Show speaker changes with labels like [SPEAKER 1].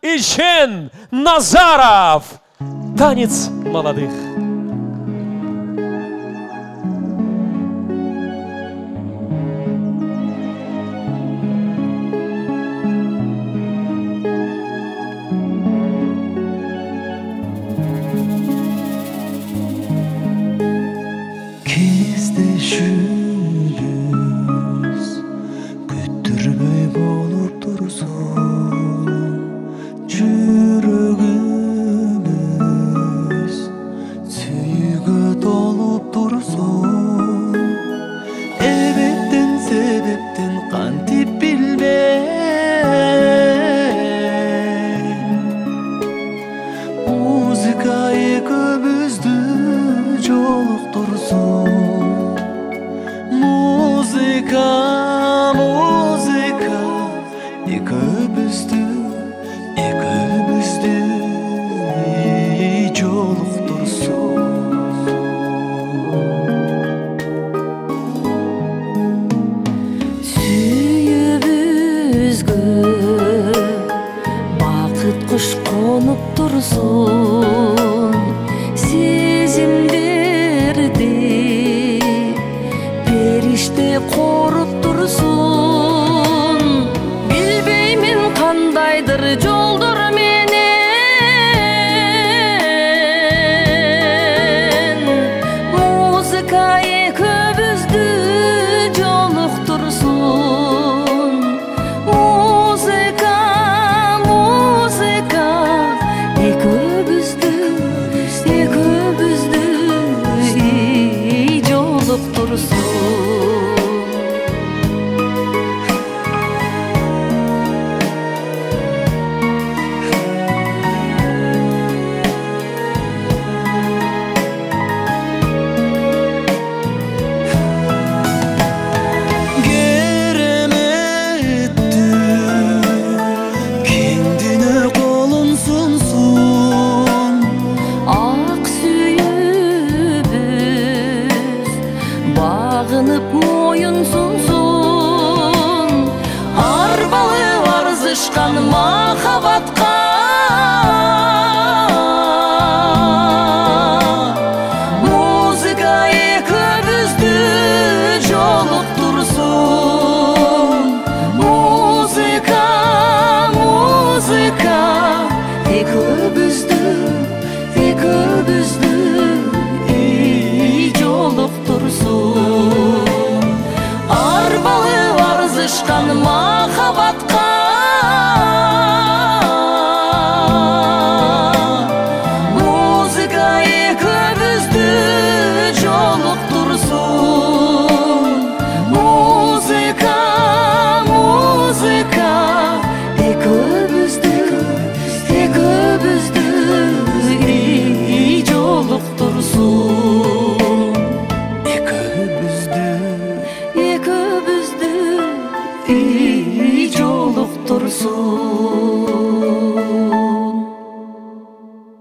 [SPEAKER 1] Ильчен Назаров. Танец молодых.
[SPEAKER 2] Кездешүүбүз күттүрбөй болуп турсун, жүрөгүбүз сүйүүгө толуп турсун. Эбеттен себептен кантип билбейм, музыка экөөбүздү жолуктурсун. Музыка, музыка, экөөбүздү жолуктурсун. Сүйүүбүзгө бакыт куш конуп турсун, сезимдерди периште коруп турсун. Билбеймин кандайдыр жолдор менен музыка экөөбүздү жолуктурсун. Музыка, музыка экөөбүздү жолуктурсун. Багынып моюн сунсун, арбалы арзышкан махабатка. Музыка экөөбүздү жолуктурсун. Музыка, музыка экөөбүздү жолуктурсун. Арбалы арзышкан махабатка. Музыка экөөбүздү жолуктурсун. Музыка, музыка экөөбүздү жолуктурсун. Экөөбүздү жолуктурсун.